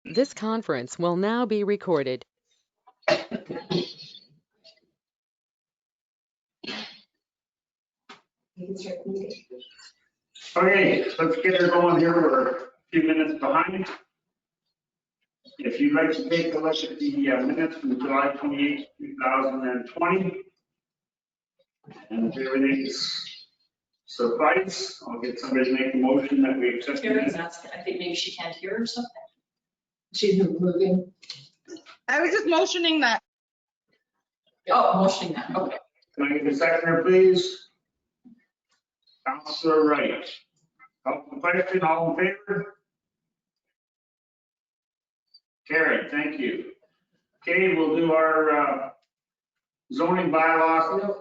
This conference will now be recorded. Okay, let's get her going here. We're a few minutes behind. If you'd like to take a look at the minutes from July 28, 2020, and if everything's suffice, I'll get somebody to make a motion that we accept. Karen's asking, I think maybe she can't hear or something. She's moving. I was just motioning that. Oh, motioning that, okay. Can I get a seconder, please? Councilor Wright. Call the question, all in favor? Carried, thank you. Okay, we'll do our zoning bylaws.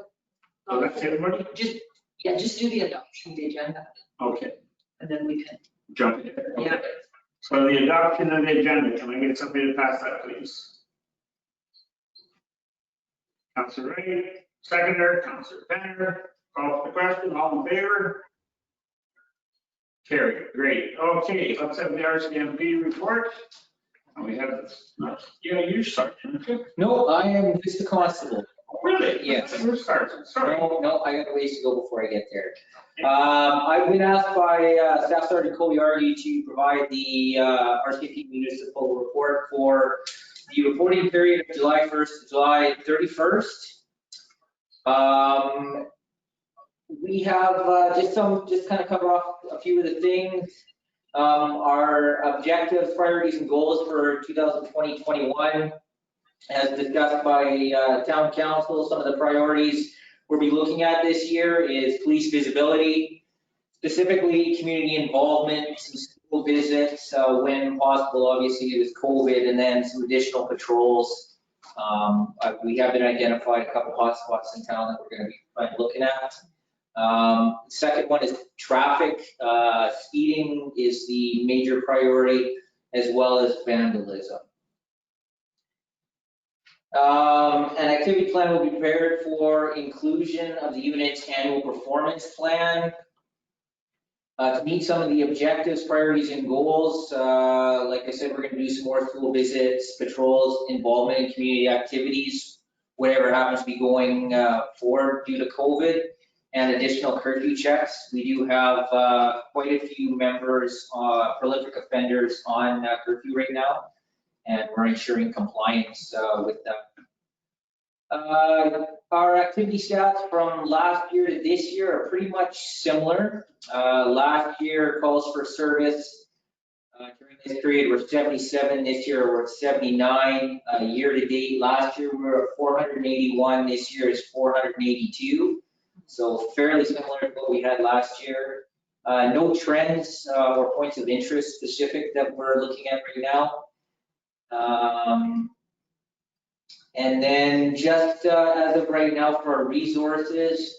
So that's everybody? Just do the adoption of the agenda, Okay, and then we can, jump in. Okay. yeah. So the adoption of the agenda, can I get somebody to pass that, please? Councilor Wright, seconder, Councilor Penner, call for the question, all in favor? Carried, great. Okay, let's have the RCMP report. And we have this, yeah, you sergeant. No, I am just a constable. Really? Yes. You're sergeant, sorry. No, I got a ways to go before I get there. I've been asked by Staff Sergeant Kolyardi to provide the RCMP municipal report for the reporting period of July 1st to July 31st. We have just kind of cover off a few of the things. Our objectives, priorities, and goals for 2020-21, as discussed by town council. Some of the priorities we'll be looking at this year is police visibility, specifically community involvement, some school visits when possible, obviously with COVID, and then some additional patrols. We have been identified a couple hotspots in town that we're going to be looking at. Second one is traffic. Speeding is the major priority, as well as vandalism. An activity plan will be prepared for inclusion of the unit's annual performance plan. To meet some of the objectives, priorities, and goals, like I said, we're going to do some more school visits, patrols, involvement in community activities, whatever happens to be going forward due to COVID, and additional curfew checks. We do have quite a few members, prolific offenders on curfew right now, and we're ensuring compliance with that. Our activity stats from last year to this year are pretty much similar. Last year, calls for service during this period were 77. This year we're at 79. Year to date, last year we were at 481. This year is 482. So fairly similar to what we had last year. No trends or points of interest specific that we're looking at right now. And then just as of right now for our resources,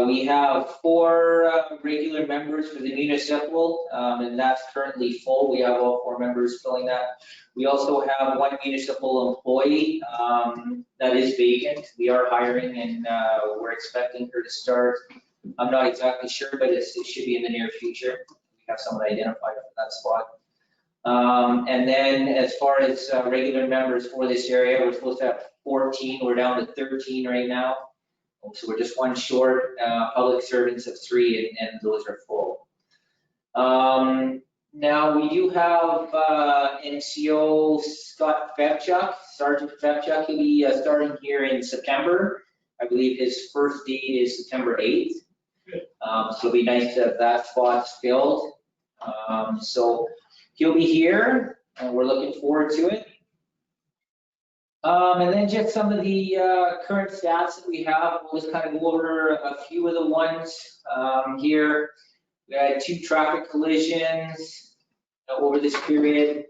we have 4 regular members for the municipal, and that's currently full. We have all 4 members filling that. We also have 1 municipal employee that is vacant. We are hiring, and we're expecting her to start. I'm not exactly sure, but it should be in the near future. We have someone identified for that spot. And then as far as regular members for this area, we're supposed to have 14. We're down to 13 right now. So we're just 1 short. Public servants of 3, and those are full. Now we do have NCO Scott Febchuk, Sergeant Febchuk. He'll be starting here in September. I believe his first date is September 8th. So it'll be nice to have that spot filled. So he'll be here, and we're looking forward to it. And then just some of the current stats that we have. We'll just kind of go over a few of the ones here. We had 2 traffic collisions over this period.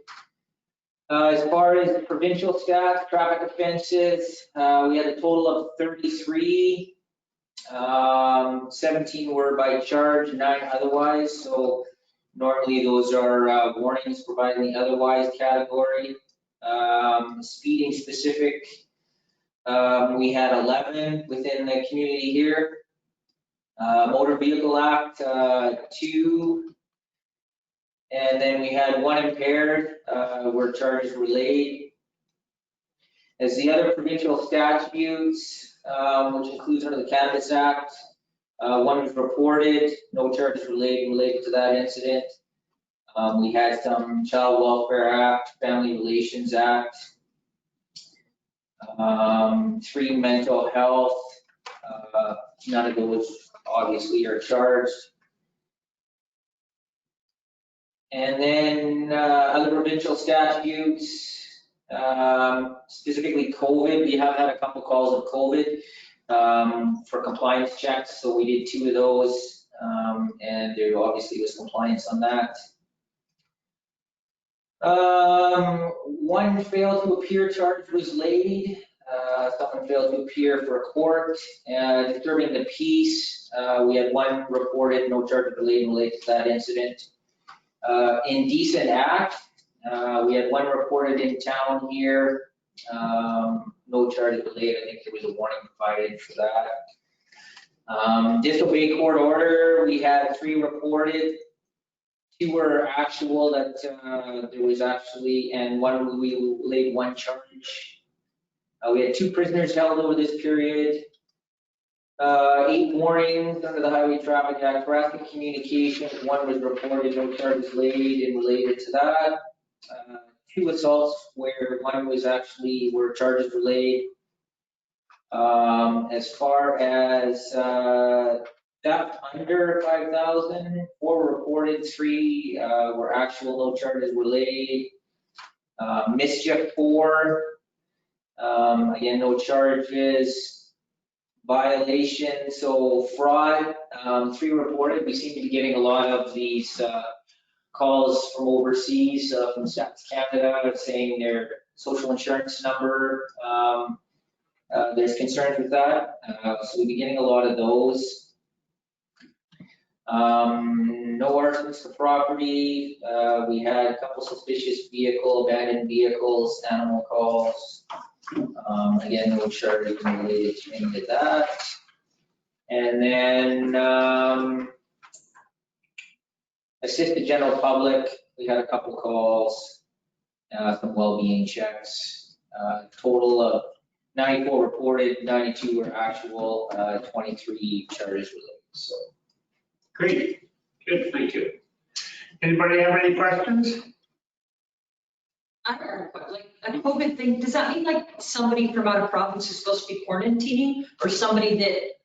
As far as provincial stats, traffic offenses, we had a total of 33. 17 were by charge, 9 otherwise. So normally those are warnings provided in the otherwise category. Speeding specific, we had 11 within the community here. Motor Vehicle Act, 2. And then we had one impaired, where charges were laid. As the other provincial statutes, which includes under the Cannabis Act, one was reported, no charges related to that incident. We had some Child Welfare Act, Family Relations Act, 3 mental health, none of those obviously are charged. And then other provincial statutes, specifically COVID, we have had a couple calls of COVID for compliance checks, so we did 2 of those, and there obviously was compliance on that. One failed to appear charge was laid. Someone failed to appear for court. Disturbing the peace, we had 1 reported, no charge related to that incident. Indecent act, we had 1 reported in town here. No charge related. I think there was a warning provided for that. Disobey court order, we had 3 reported. 2 were actual that there was actually, and 1 we laid 1 charge. We had 2 prisoners held over this period. 8 warnings under the Highway Traffic Act, harassment communication, 1 was reported, no charges laid and related to that. 2 assaults where 1 was actually where charges were laid. As far as theft under 5,000, 4 were reported, 3 were actual, no charges were laid. Mischief 4, again, no charges. Violation, so fraud, 3 reported. We seem to be getting a lot of these calls from overseas, from Stats Canada, saying their social insurance number. There's concerns with that, so we'll be getting a lot of those. No arsons to property. We had a couple suspicious abandoned vehicles, animal calls. Again, no charges related to any of that. And then assist the general public. We had a couple calls, some well-being checks. Total of 94 reported, 92 were actual, 23 charges related. So. Great, good, thank you. Anybody have any questions? I don't know, but like a COVID thing, does that mean like somebody from out of province is supposed to be quarantining or somebody that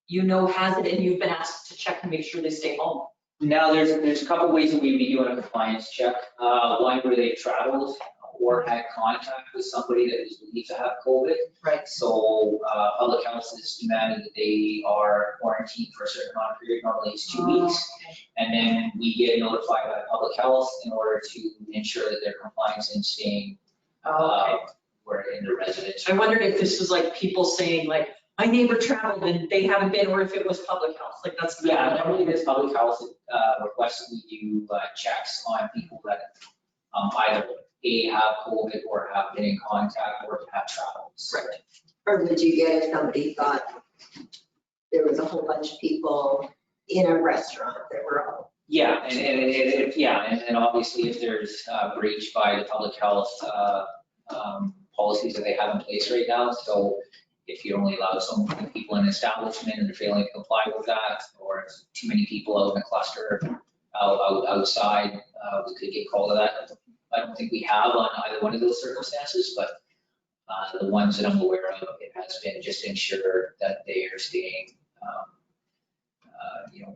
you know has it and you've been asked to check and make sure they stay home? Now there's a couple ways that we'd be doing a compliance check. One where they traveled or had contact with somebody that is believed to have COVID. Right. So public health is demanding that they are quarantined for a certain amount of period, normally it's 2 weeks. Okay. And then we get notified by public health in order to ensure that they're compliance and staying where in their residence. I wondered if this was like people saying like, my neighbor traveled and they haven't been, or if it was public health, like that's. Yeah, normally it's public health requests that we do checks on people that either A, have COVID or have been in contact or have traveled. Right. Or would you get if somebody thought there was a whole bunch of people in a restaurant that were all? Yeah, and obviously if there's breach by the public health policies that they have in place right now, so if you only allow so many people in an establishment and they're failing to comply with that, or if too many people out in a cluster outside, we could get called to that. I don't think we have on either one of those circumstances, but the ones that I'm aware of, it has been just to ensure that they are staying,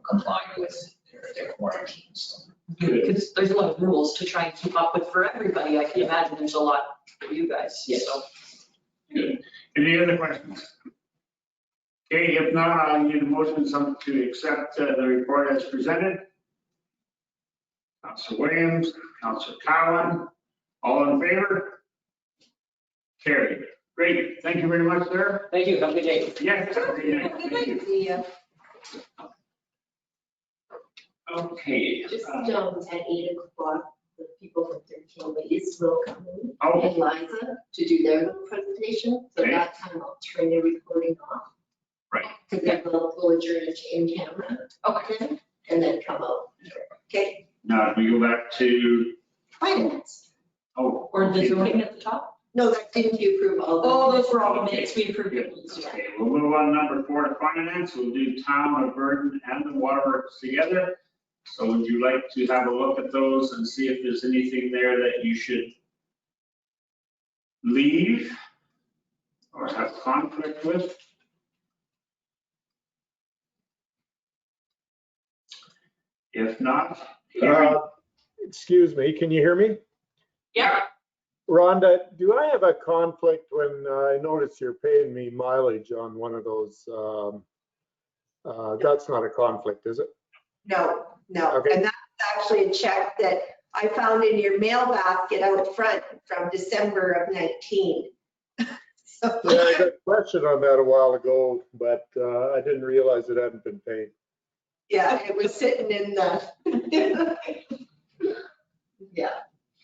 complying with their quarantines. Because there's a lot of rules to try and keep up with for everybody. I can imagine there's a lot for you guys. Yes. So. Good. Any other questions? Okay, if not, I need a motion to accept the report as presented. Councilor Williams, Councilor Cowan, all in favor? Carried. Great, thank you very much, sir. Thank you, have a good day. Yes, have a great night. Thank you. The, Okay. just at 8 o'clock, the people from 13 Ways will come in Oh, and Liza to do their little presentation. So Okay. that time I'll turn the recording off. Right. Because then we'll adjourn to in camera. Okay. And then come out. Okay. Now, we go back to, Finance. oh. Or the okay. zoning at the top? No, that didn't you approve all the? Oh, those were all the minutes we approved. Good. Okay, we'll move on to number 4 to finance. We'll do town of Burton and the waterworks together. So would you like to have a look at those and see if there's anything there that you should leave or have conflict with? If not, Excuse me, can you hear me? Yeah. Rhonda, do I have a conflict when I notice you're paying me mileage on one of those? That's not a conflict, is it? No, no. Okay. And that's actually a check that I found in your mail basket out front from December of 19. So, Yeah, I got a question on that a while ago, but I didn't realize it hadn't been paid. yeah, it was sitting in the. Yeah.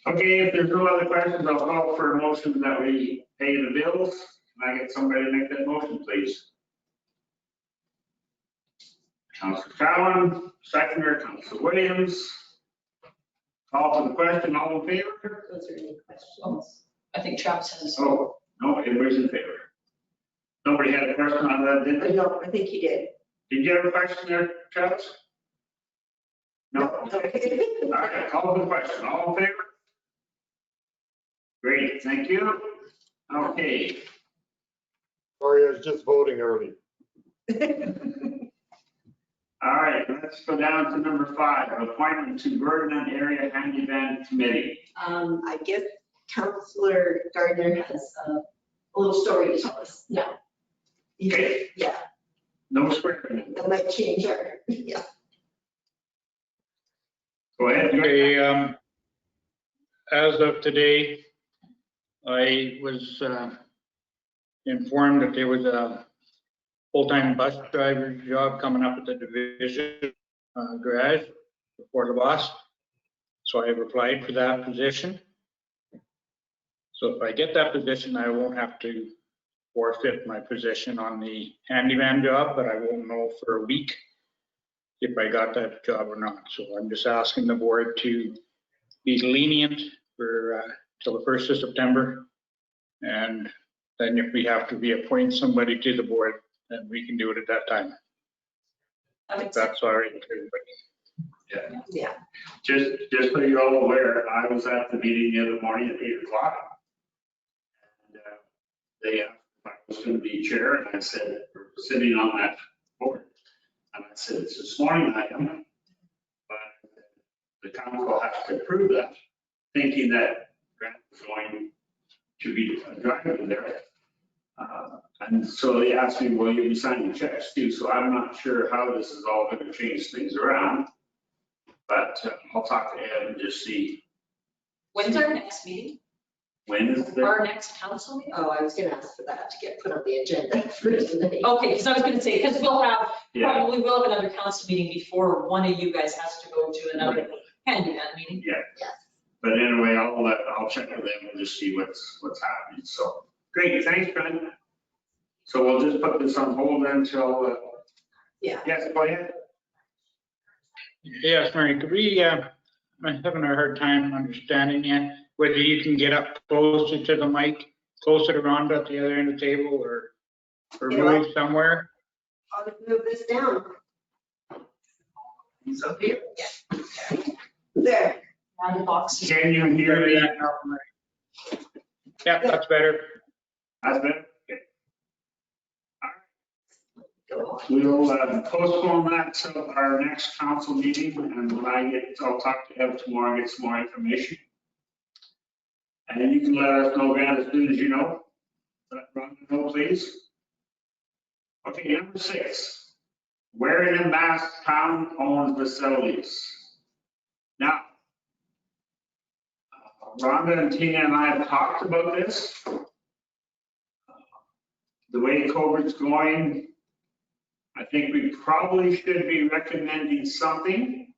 okay, if there's no other questions, I'll call for a motion that we pay the bills. Can I get somebody to make that motion, please? Councilor Cowan, seconder, Councilor Williams. Call for the question, all in favor? Those are any questions? I think Travis has. Oh, no, everybody's in favor. Nobody had a question on that, did they? No, I think you did. Did you have a question there, Travis? No? Okay. All right, call for the question, all in favor? Great, thank you. Okay, Sorry, I was just voting early. all right, let's go down to number 5, appointment to Burden and Area Handyman Committee. I guess Councillor Gardner has a little story to tell us now. Okay. Yeah, No swearing. that might change our, yeah. Go ahead. Okay, as of today, I was informed that there was a full-time bus driver job coming up at the division garage before the boss. So I have applied for that position. So if I get that position, I won't have to forfeit my position on the handyman job, but I won't know for a week if I got that job or not. So I'm just asking the board to be lenient for till the 1st of September. And then if we have to reappoint somebody to the board, then we can do it at that time. If that's all right with everybody. Yeah. Just so you're all aware, I was at the meeting the other morning at 8 o'clock. And they asked if I was going to be chair, and I said, we're sitting on that board. And I said, it's a sworn item, but the council has to approve that, thinking that Grant was going to be driving there. And so they asked me, well, you'll be signing checks too, so I'm not sure how this is all going to change things around. But I'll talk to Ed and just see When's our next meeting? when is the, Our next council meeting? Oh, I was gonna ask for that to get put on the agenda for tonight. Okay, because I was gonna say, because we'll have, yeah, probably will have another council meeting before one of you guys has to go to another handyman meeting. yeah. But anyway, I'll check with them and just see what's happening. So, great, thanks, Brent. So we'll just put this on hold until, Yeah. yes, go ahead. Yes, Mary, could we, I'm having a hard time understanding you, whether you can get up closer to the mic, closer to Rhonda at the other end of the table, or You know what? move somewhere? I'll move this down. He's up here. There. Round the box. Can you hear me? Yeah, that's better. That's better? Okay. Go on. We'll postpone that till our next council meeting, and when I'll talk to Ed tomorrow, get some more information. And you can let us know, Grant, as soon as you know. Let Rhonda know, please. Okay, number 6. Wareham, Mass town owns facilities. Now, Rhonda and Tina and I have talked about this. The way COVID's going, I think we probably should be recommending something.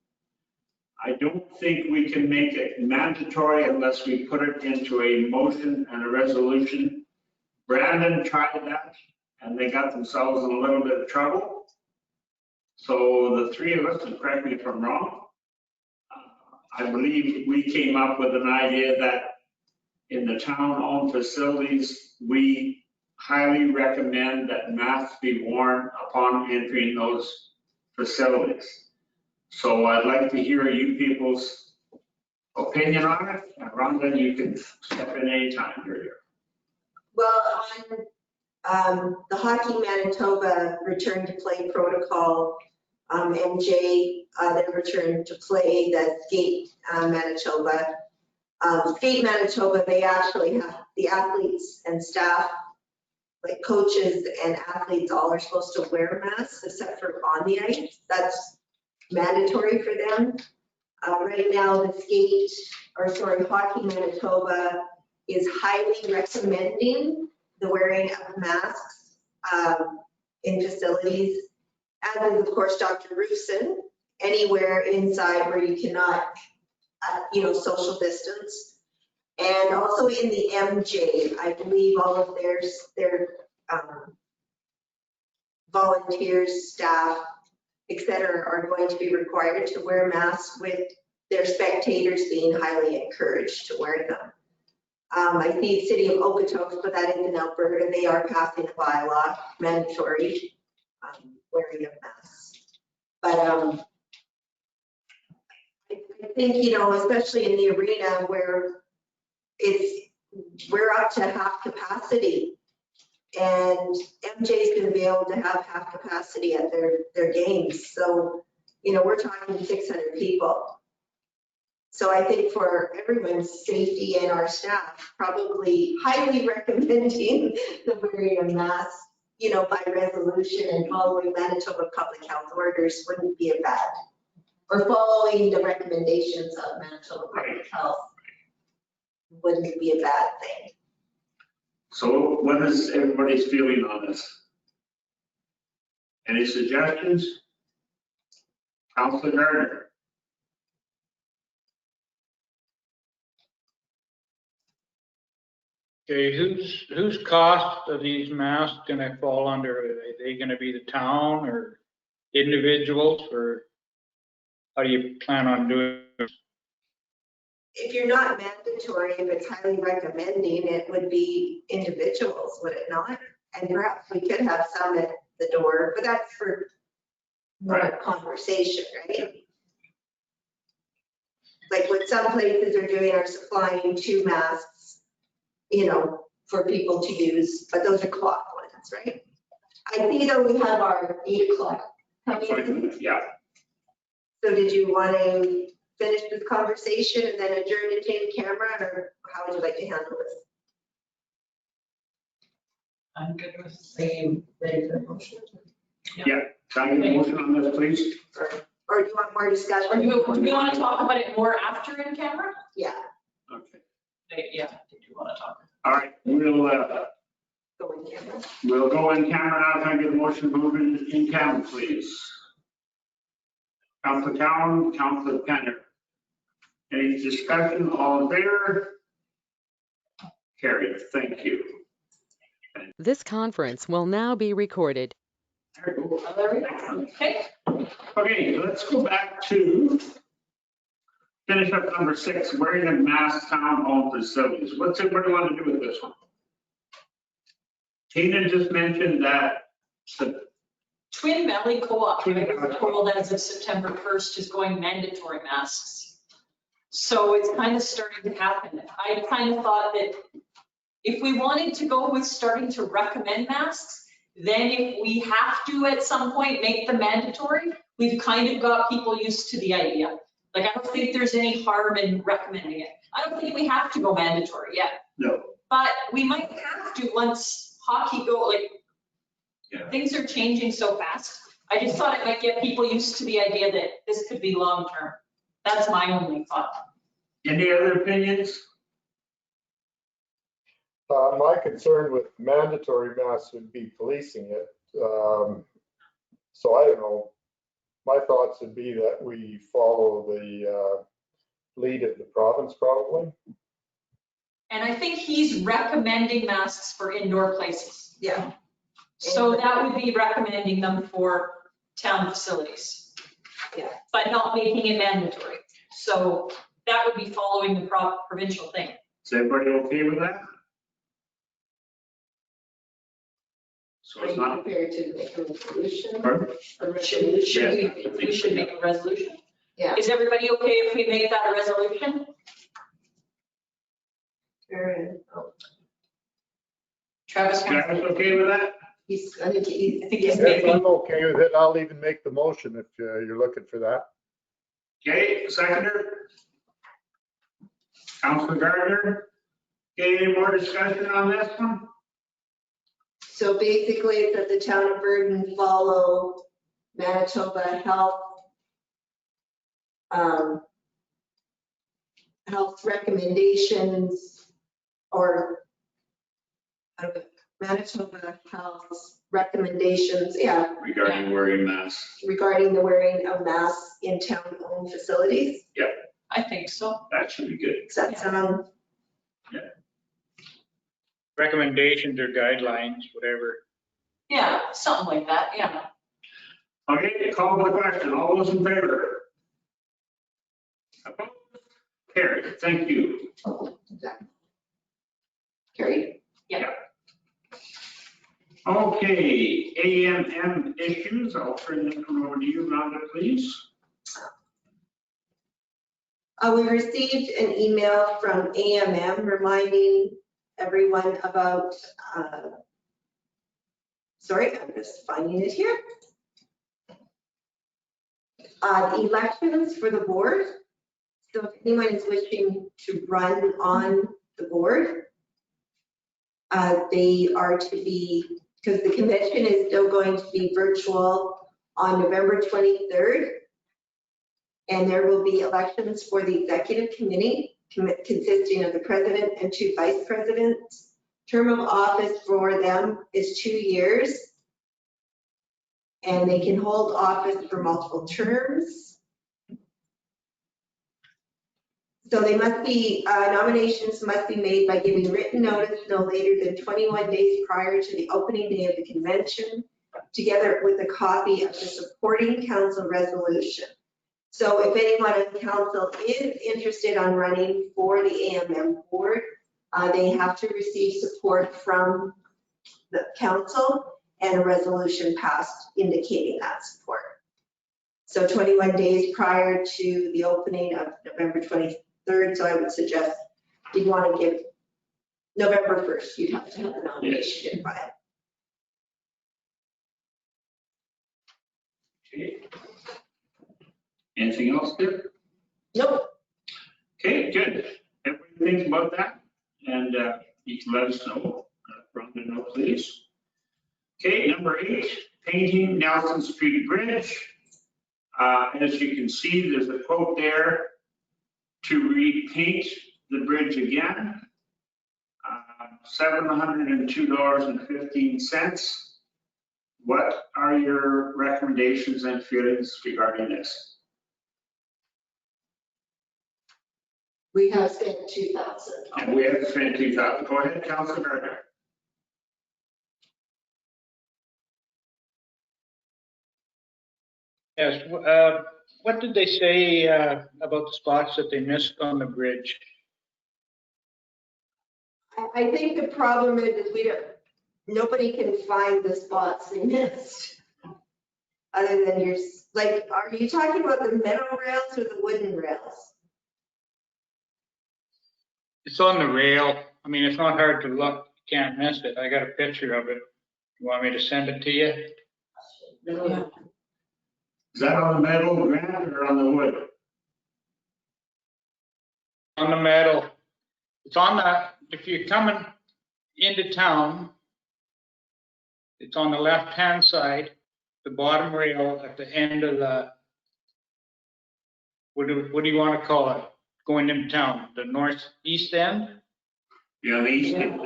I don't think we can make it mandatory unless we put it into a motion and a resolution. Brandon tried that and they got themselves in a little bit of trouble. So the 3 of us, and correct me if I'm wrong, I believe we came up with an idea that in the town-owned facilities, we highly recommend that masks be worn upon entering those facilities. So I'd like to hear you people's opinion on it. And Rhonda, you can step in anytime you're here. Well, on the Hockey Manitoba return to play protocol, MJ, their return to play, the Skate Manitoba. Skate Manitoba, they actually have the athletes and staff, like coaches and athletes, all are supposed to wear masks except for on the ice. That's mandatory for them. Right now, the Hockey Manitoba is highly recommending the wearing of masks in facilities, as is, of course, Dr. Roosin, anywhere inside where you cannot, social distance. And also in the MJ, I believe all of their volunteers, staff, et cetera, are going to be required to wear masks, with their spectators being highly encouraged to wear them. I see the city of Okotoks, but that is in Alberta. They are passing a bylaw, mandatory wearing of masks. But I think, especially in the arena where we're up to half capacity, and MJ's going to be able to have half capacity at their games. So, we're talking 600 people. So I think for everyone's safety and our staff, probably highly recommending the wearing of masks, by resolution and following Manitoba public health orders wouldn't be a bad, or following the recommendations of Manitoba public health wouldn't be a bad thing. So what is everybody's feeling on this? Any suggestions? Councilor Gardner? Okay, whose cost of these masks gonna fall under? Are they gonna be the town or individuals, or how do you plan on doing it? If you're not mandatory, if it's highly recommending, it would be individuals, would it not? And perhaps we could have some at the door, but that's for more conversation, right? Like what some places are doing are supplying 2 masks, for people to use, but those are cloth ones, right? I see though we have our 8 o'clock coming in. Yeah. So did you want to finish this conversation and then adjourn and change the camera, or how would you like to handle this? I'm good with saying ready for motion. Yeah, can I get a motion on this, please? Or do you want more discussion? Or do we want to talk about it more after in camera? Yeah, Okay. Yeah, I think you want to talk. All right, go in camera. we'll go in camera now. Can I get a motion moving in camera, please? Councilor Cowan, Councilor Kenner. Any discussion? All in favor? Carried. Thank you. This conference will now be recorded. There we go. Okay. Okay, let's go back to finish up number 6, wearing of masks town-owned facilities. What's everybody want to do with this one? Tina just mentioned that the Twin Valley Co-op, Twin I Valley was told as of September 1st is going mandatory masks. So it's kind of starting to happen. I kind of thought that if we wanted to go with starting to recommend masks, then if we have to at some point make them mandatory, we've kind of got people used to the idea. Like, I don't think there's any harm in recommending it. I don't think we have to go mandatory yet. No. But we might have to once hockey Yeah. things are changing so fast. I just thought it might get people used to the idea that this could be long-term. That's my only thought. Any other opinions? My concern with mandatory masks would be policing it. So I don't know. My thoughts would be that we follow the lead of the province probably. And I think he's recommending masks for indoor places. Yeah. So that would be recommending them for town facilities. Yeah. But not making it mandatory. So that would be following the provincial thing. Is everybody okay with that? So Are it's you not, prepared to make a resolution? pardon? A Should resolution? we should make a resolution? Yeah. Is everybody okay if we make that a resolution? Aaron, oh, Travis wants Travis, okay with that? he's, I think he's. I think he's Yes, I'm okay with it. I'll even make the motion if you're looking for that. Okay, seconder? Councilor Gardner? Okay, any more discussion on this one? So basically, it's that the town of Burton follow Manitoba Health health recommendations or Manitoba Health's recommendations, yeah, Regarding wearing masks. regarding the wearing of masks in town-owned facilities. I think so. That should be good. Does that sound, Recommendations or guidelines, whatever. Yeah, something like that, yeah. Okay, call the question. All those in favor? Opposed? Carried. Thank you. Carrie? Okay, AMM issues. I'll turn this one over to you, Rhonda, please. We received an email from AMM reminding everyone about, sorry, I'm just finding it here. Elections for the board. So if anyone is wishing to run on the board, they are to be, because the convention is still going to be virtual on November 23rd. And there will be elections for the executive committee consisting of the president and 2 vice presidents. Term of office for them is 2 years. And they can hold office for multiple terms. So they must be, nominations must be made by giving written notice no later than 21 days prior to the opening day of the convention, together with a copy of the supporting council resolution. So if anyone on council is interested on running for the AMM board, they have to receive support from the council and a resolution passed indicating that support. So 21 days prior to the opening of November 23rd, so I would suggest you'd want to give November 1st, you'd have to have the nomination in by. Okay. Anything else there? Nope. Okay, good. Everybody thinks about that, and you can let us know. Rhonda, know, please. Okay, number 8, painting Nelson Street Bridge. As you can see, there's a quote there to repaint the bridge again. $702.15. What are your recommendations and feelings regarding this? We have spent 2,000. And we have spent 2,000. Go ahead, Councilor Gardner. Yes, what did they say about the spots that they missed on the bridge? I think the problem is nobody can find the spots they missed. Other than like, are you talking about the metal rails or the wooden rails? It's on the rail. I mean, it's not hard to look. You can't miss it. I got a picture of it. You want me to send it to you? No. Is that on the metal, Grant, or on the wood? On the metal. It's on that, if you're coming into town, it's on the left-hand side, the bottom rail at the end of the, what do you want to call it? Going into town, the northeast end? Yeah, the east end.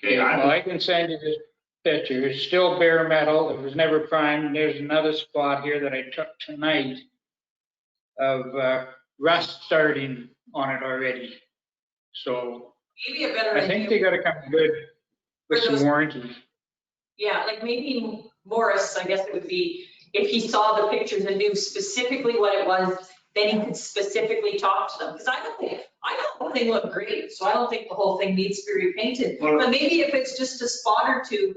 Okay, Well, I can send you this picture. It's still bare metal. It was never primed. There's another spot here that I took tonight of rust starting on it already. So Maybe a better I think they idea. gotta come good with some warranty. Yeah, like maybe Morris, I guess it would be, if he saw the pictures and knew specifically what it was then he could specifically talk to them. Because I thought the whole thing looked great, so I don't think the whole thing needs to be repainted. Well- But maybe if it's just a spot or two,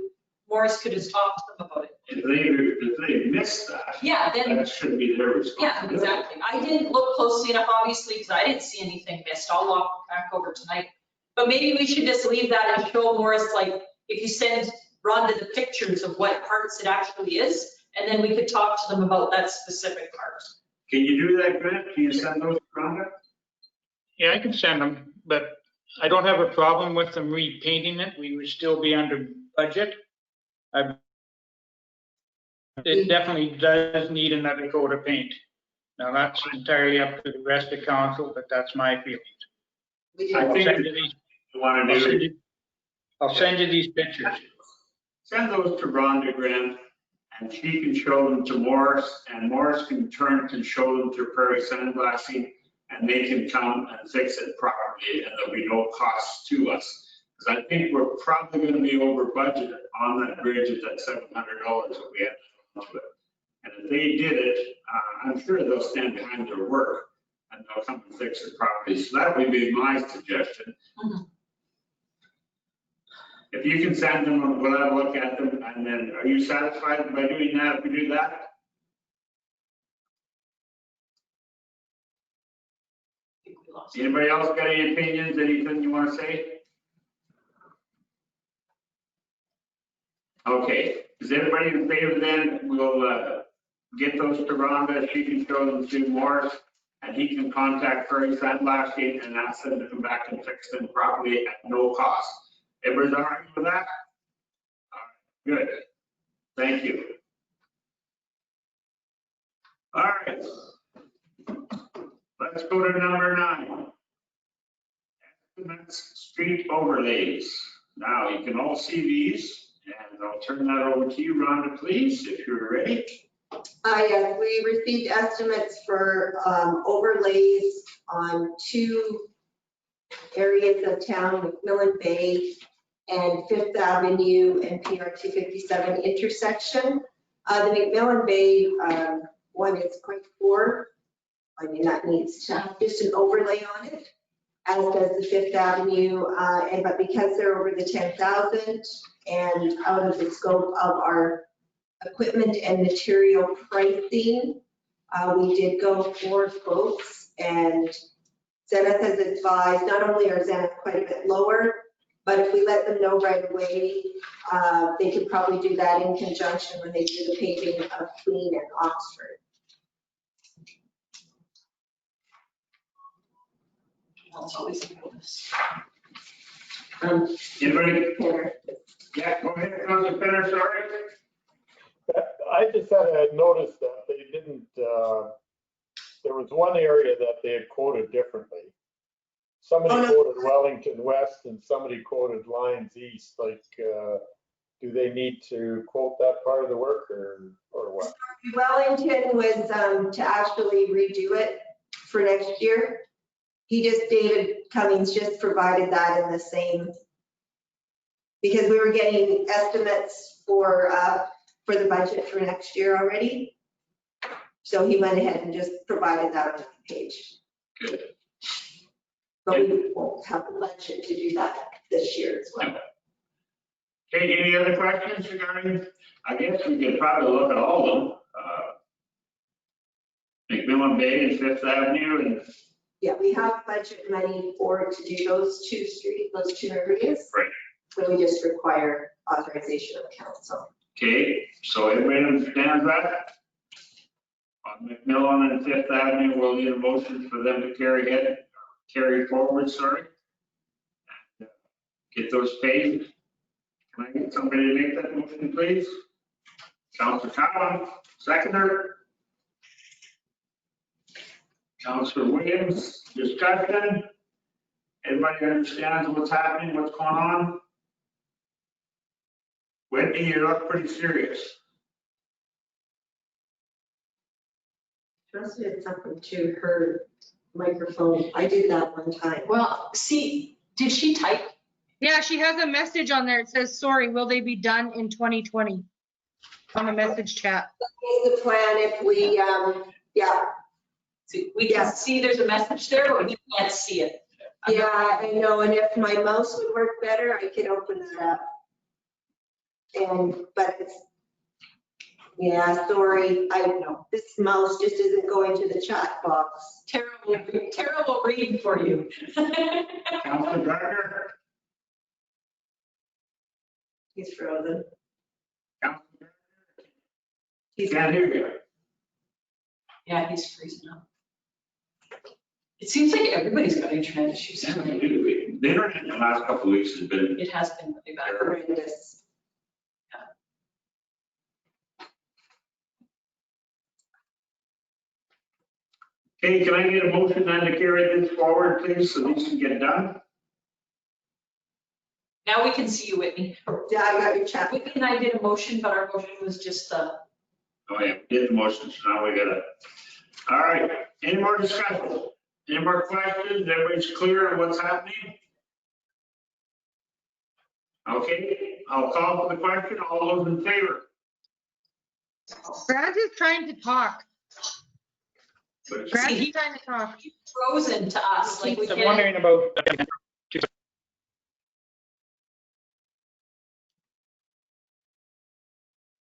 Morris could have talked to them about it. If they missed that, Yeah, then, that should be their yeah, responsibility. exactly. I didn't look closely enough, obviously, because I didn't see anything missed. I'll walk back over tonight. But maybe we should just leave that and show Morris, like, if you send Rhonda the pictures of what parts it actually is, and then we could talk to them about that specific part. Can you do that, Grant? Can you send those to Rhonda? Yeah, I can send them, but I don't have a problem with them repainting it. We would still be under budget. It definitely does need another coat of paint. Now, that's entirely up to the rest of council, but that's my feeling. We I did, I'll think send you these, you want I'll to send do, you, I'll send you these pictures. send those to Rhonda, Grant, and she can show them to Morris, and Morris can turn and show them to Prairie Sandblasting, and they can come and fix it properly, and there'll be no cost to us. Because I think we're probably going to be over budget on that bridge at that $700 that we had to it. And if they did it, I'm sure they'll stand behind their work and they'll come and fix it properly. So that would be my suggestion. Mhm. If you can send them, we'll have a look at them, and then are you satisfied by doing that if we do that? I think we lost it. Anybody else got any opinions, anything you want to say? Okay, is everybody in favor then? We'll get those to Rhonda, she can show them to Morris, and he can contact Prairie Sandblasting and ask them to come back and fix them properly at no cost. Everybody's all right with that? All right, good, thank you. All right. Let's go to number 9. Estimates, street overlays. Now, you can all see these, and I'll turn that over to you, Rhonda, please, if you're ready. yes, we received estimates for overlays on 2 areas of town, McMillan Bay and Fifth Avenue and PR 257 intersection. The McMillan Bay one is quite poor. I mean, that needs to have just an overlay on it, as does the Fifth Avenue. But because they're over the 10,000 and out of the scope of our equipment and material pricing, we did go for quotes, and Zenith has advised, not only are Zenith quite a bit lower, but if we let them know right away, they could probably do that in conjunction when they do the paving of Queen and Oxford. It's always a bonus. Anybody? Tanner. Yeah, go ahead, Councilor Fenner, sorry. I just had noticed that they didn't, there was one area that they had quoted differently. Somebody Oh, no. quoted Wellington West and somebody quoted Lyons East, like, do they need to quote that part of the work or what? Wellington was to actually redo it for next year. David Cummings just provided that in the same, because we were getting estimates for the budget for next year already. So he went ahead and just provided that on the page. Good. But we won't have the budget to do that this year as well. Okay, any other questions regarding, I guess we could probably look at all of them. McMillan Bay and Fifth Avenue, and Yeah, we have budget money to do those 2 streets, those 2 areas. Right. So we just require authorization of council. okay, so everybody understands that? On McMillan and Fifth Avenue, we'll need a motion for them to carry forward, sorry. Get those paid. Can I get somebody to make that motion, please? Councilor Collins, seconder. Councilor Williams, discussion. Everybody understands what's happening, what's going on? Whitney, you look pretty serious. Trust did something to her microphone. I did that one time. Well, see, did she type? Yeah, she has a message on there. It says, sorry, will they be done in 2020? On a message chat. Is the plan if we, yeah, See, we can see there's a message there, but we can't see it. Yeah, I know, and if my mouse would work better, I could open it up. But it's, yeah, sorry, I don't know, this mouse just isn't going to the chat box. Terrible reading for you. Councilor Gardner? He's frozen. Councilor He's Can't hear you. Yeah, he's freezing up. It seems like everybody's got internet issues. The internet in the last couple of weeks has been, It has been really bad. horrendous. okay, can I get a motion then to carry this forward, please, so these can get done? Now we can see you, Whitney. Yeah, I got your chat. Whitney and I did a motion, but our motion was just, Oh, yeah, did the motion, so now we gotta, all right, any more discussion? Any more questions? Everybody's clear on what's happening? Okay, I'll call for the question. All those in favor? Grant is trying to talk. But Grant he- is trying to talk. frozen to us, like we I'm can't. wondering about,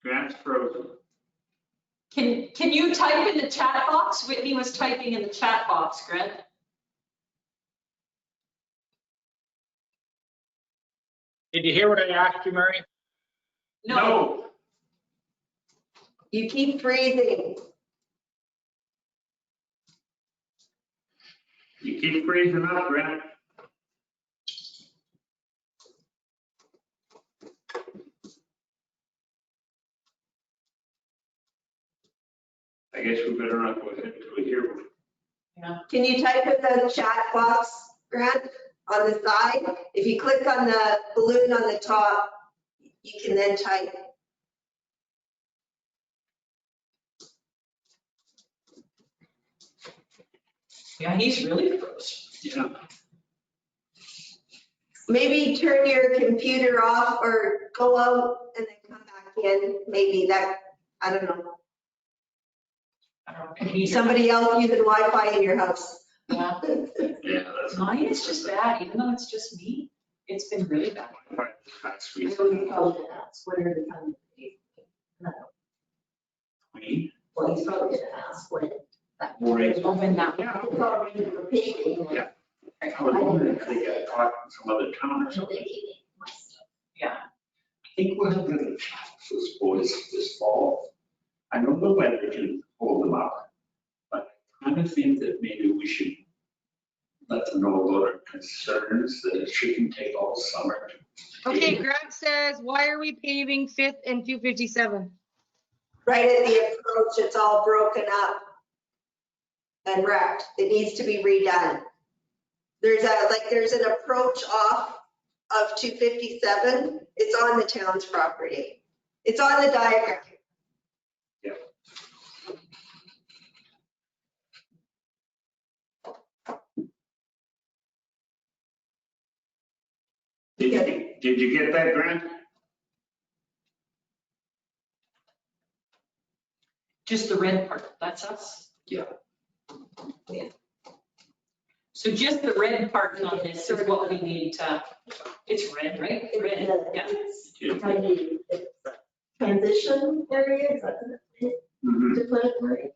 Grant's frozen. Can you type in the chat box? Whitney was typing in the chat box, Grant. did you hear what I asked you, Mary? No, You keep freezing. You keep freezing up, Grant. I guess we better not go ahead until we hear. Can you type in the chat box, Grant, on the side? If you click on the balloon on the top, you can then type. yeah, he's really frozen. Yeah. Maybe turn your computer off or go out and then come back in. Maybe that, I don't know. I don't know. Can he- Somebody else using Wi-Fi in your house. Yeah. Yeah, that's. Mine is just bad, even though it's just me. It's been really bad. That's I sweet. always call it ask, when are the time? Me? Well, he's probably gonna ask when. Right. Open that. Yeah. It's already for paving. Yeah. I was wondering if they got caught in some other town or something. Yeah. I think one of the those boys this fall, I know the weather can hold them up, but I kind of think that maybe we should let them know about our concerns that it shouldn't take all summer. Okay, Grant says, why are we paving 5th and 257? Right at the approach, it's all broken up and wrecked. It needs to be redone. There's an approach off of 257. It's on the town's property. It's on the diagram. Did you get that, Grant? Just the red part, that's us? Yeah. Yeah. So just the red part on this is what we need to, it's red, right? Red, yeah. It's transition area, is that Mhm. to put it right?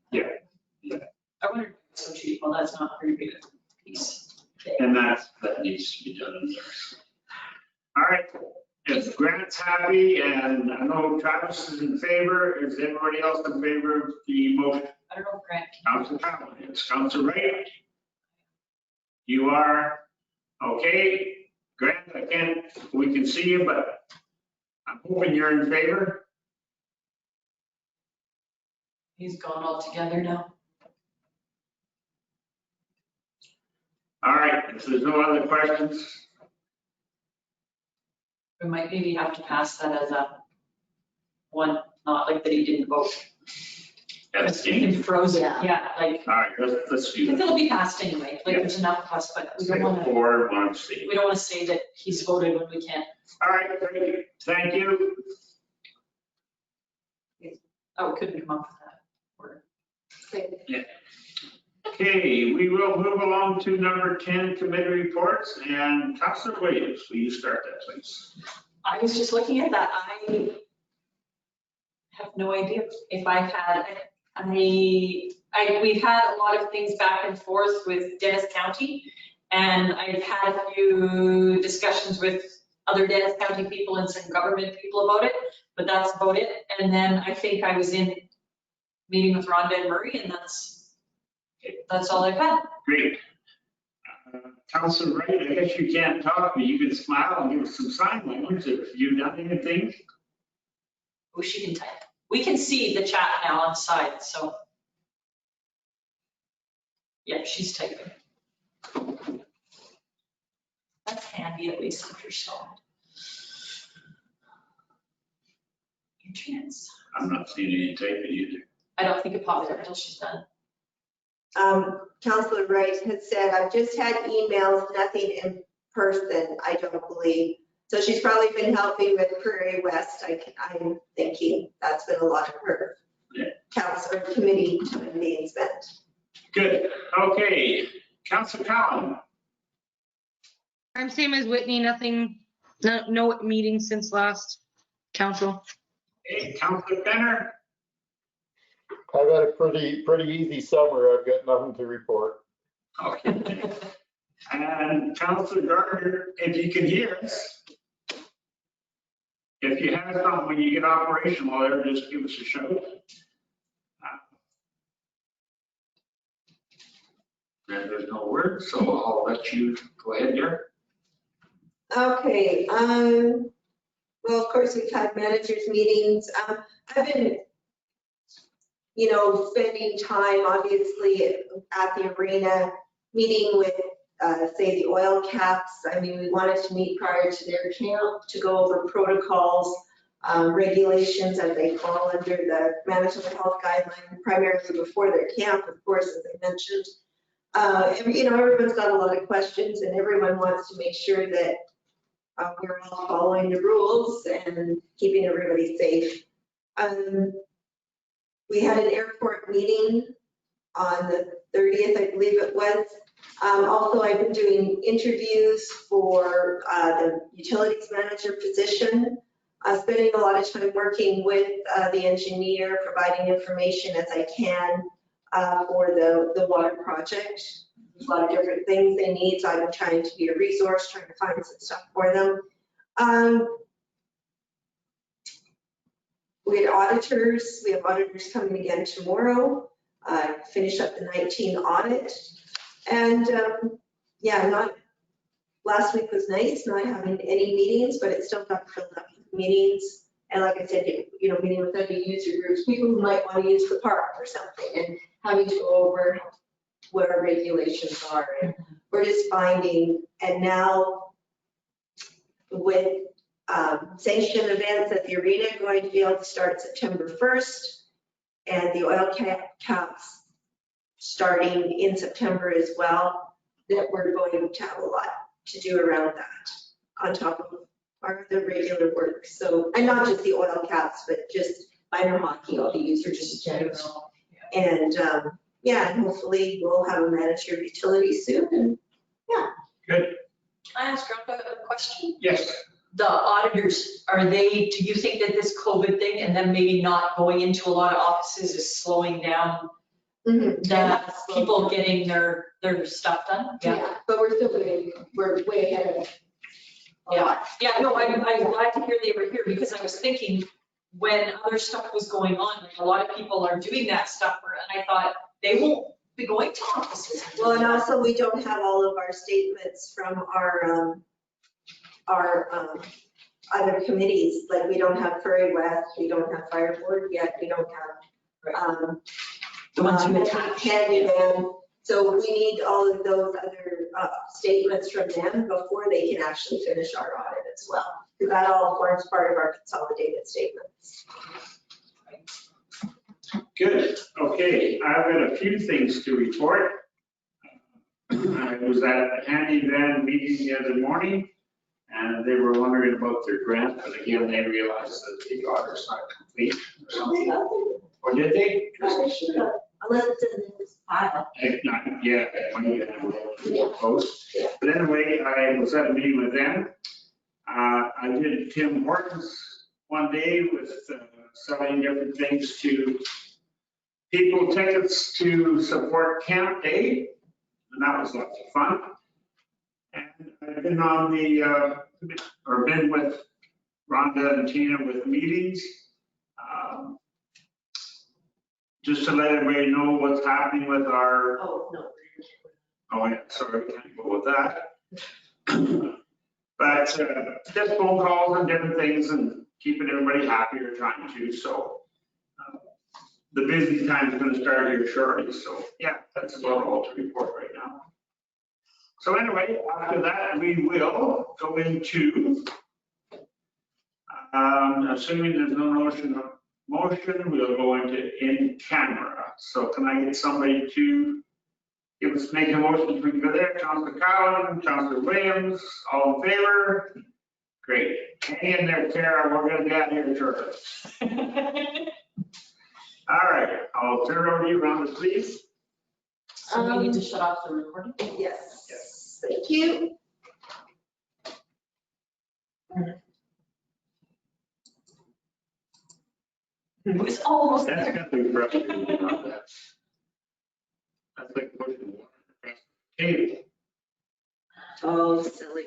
I wonder, so cheap, well, that's not very big a piece. And that needs to be done in there. All right, if Grant's happy and I know Travis is in favor, is everybody else in favor of the motion? I don't know, Grant. Council Travis, it's Council Ray. You are, okay. Grant, we can see you, but I'm hoping you're in favor. He's gone altogether now. All right, if there's no other questions, We might maybe have to pass that as a one, not like that he didn't vote. that's He's frozen, yeah, like, all right, let's do because that. it'll be passed anyway, like there's enough of us, but we don't want to, Four, one, see. we don't want to say that he's voted when we can't. All right, great. Thank you. Oh, we couldn't come up with that word. Okay, we will move along to number 10, committee reports, and Councilor Williams, will you start that, please? I was just looking at that. I have no idea if I've had, we've had a lot of things back and forth with Dennis County, and I've had a few discussions with other Dennis County people and some government people about it, but that's about it. And then I think I was in meeting with Rhonda and Murray, and that's all I've had. Great. Councilor Wright, I guess you can't talk, but you can smile and give us some sign language. Have you done anything? Oh, she can type. We can see the chat now on the side, so. Yeah, she's typing. That's handy, at least if you're still. Internets. I'm not seeing any typing either. I don't think it pops up until she's done. Councilor Wright has said, I've just had emails, nothing in person, I don't believe. So she's probably been helping with Prairie West. I'm thinking that's been a lot of her council committee time being spent. Good. Okay. Councilor Cowan. I'm same as Whitney, nothing, no meetings since last council. Okay. Councilor Benner. I've had a pretty easy summer. I've got nothing to report. Okay. And Councilor Gardner, if you can hear us, if you have something when you get operational there, just give us a shout. And there's no word, so I'll let you go ahead there. Okay, well, of course, we've had managers meetings. I've been, spending time, obviously, at the arena, meeting with, say, the oil caps. I mean, we wanted to meet prior to their camp to go over protocols, regulations as they fall under the Manitoba Health Guidelines, primarily before their camp, of course, as I mentioned. Everyone's got a lot of questions, and everyone wants to make sure that we're all following the rules and keeping everybody safe. We had an airport meeting on the 30th, I believe it was. Also, I've been doing interviews for the utilities manager position, spending a lot of time working with the engineer, providing information as I can for the water project. There's a lot of different things they need, so I've been trying to be a resource, trying to find some stuff for them. We had auditors. We have auditors coming again tomorrow. Finish up the 19 audit. And last week was nice, not having any meetings, but it still got filled up with meetings. And like I said, meeting with other user groups, people who might want to use the park or something, and having to go over what our regulations are. And we're just finding, and now with sanctioned events at the arena going to be able to start September 1st, and the oil caps starting in September as well, that we're going to have a lot to do around that on top of our other regular work. So, and not just the oil caps, but just minor hockey, all the users just general. And and hopefully we'll have a manager of utilities soon. And Good. Can I ask Rhonda a question? Yes. The auditors, do you think that this COVID thing and then maybe not going into a lot of offices is slowing down the people getting their stuff done? Yeah, but we're still we're way ahead of it. Yeah, no, I'm glad to hear they were here, because I was thinking when other stuff was going on, like a lot of people are doing that stuff, and I thought they won't be going to offices. Well, and also we don't have all of our statements from our other committees. Like we don't have Prairie West, we don't have Fire Board yet, we don't have The ones you attach. Handyman. So we need all of those other statements from them before they can actually finish our audit as well. Because that all forms part of our consolidated statements. Good. Okay. I've got a few things to report. I was at a handy van meeting the other morning, and they were wondering about their grant, but again, they realized that the audit's not complete or something. Or did they? unless it's in this pile. If not, yeah, when you have a post. But anyway, I was at a meeting with them. I did Tim Hortons one day with selling different things to people, tickets to support Camp Day, and that was lots of fun. And I've been on the, or been with Rhonda and Tina with meetings. Just to let everybody know what's happening with our, Oh, no. oh yeah, sorry, we can't go with that. But just phone calls and different things and keeping everybody happy or trying to, so. The busy time is gonna start here shortly, so yeah, that's about all to report right now. So anyway, after that, we will go into, assuming there's no motion, we'll go into in camera. So can I get somebody to make a motion to go there? Councilor Cowan, Councilor Williams, all in favor? Great. Hang in there, Tara, we're gonna get out here shortly. All right, I'll turn it over to you, Rhonda, please. So we need to shut off the recording? Yes, thank you. It was almost That's there. gonna be frustrating. That's like pushing water across the table. Oh, silly.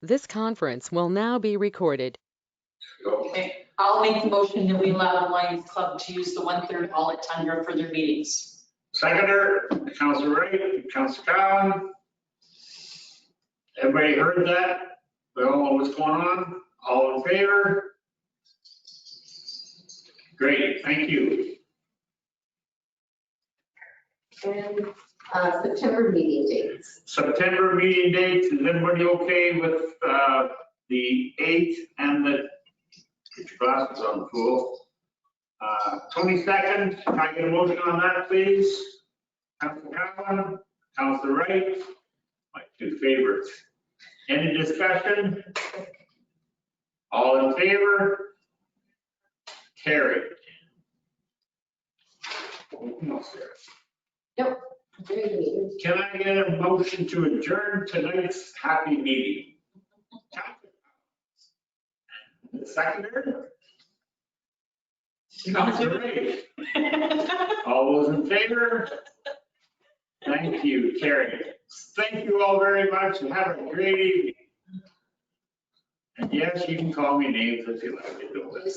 This conference will now be recorded. Okay, I'll make the motion that we allow the Lions Club to use the 1/3 hall at Tundra for their meetings. Seconder, Councilor Wright, Councilor Cowan. Everybody heard that? We all know what's going on? All in favor? Great, thank you. And September meeting dates. September meeting dates, is everybody okay with the 8th and the, get your glasses on, fool. 22nd, can I get a motion on that, please? Councilor Cowan, Councilor Wright, my two favorites. Any discussion? All in favor? Carried. Almost there. Very good meeting. Can I get a motion to adjourn tonight's happy meeting? The seconder? Councilor Ray. All those in favor? Thank you, Carrie. Thank you all very much and have a great evening. And yes, you can call me names if you like to do it.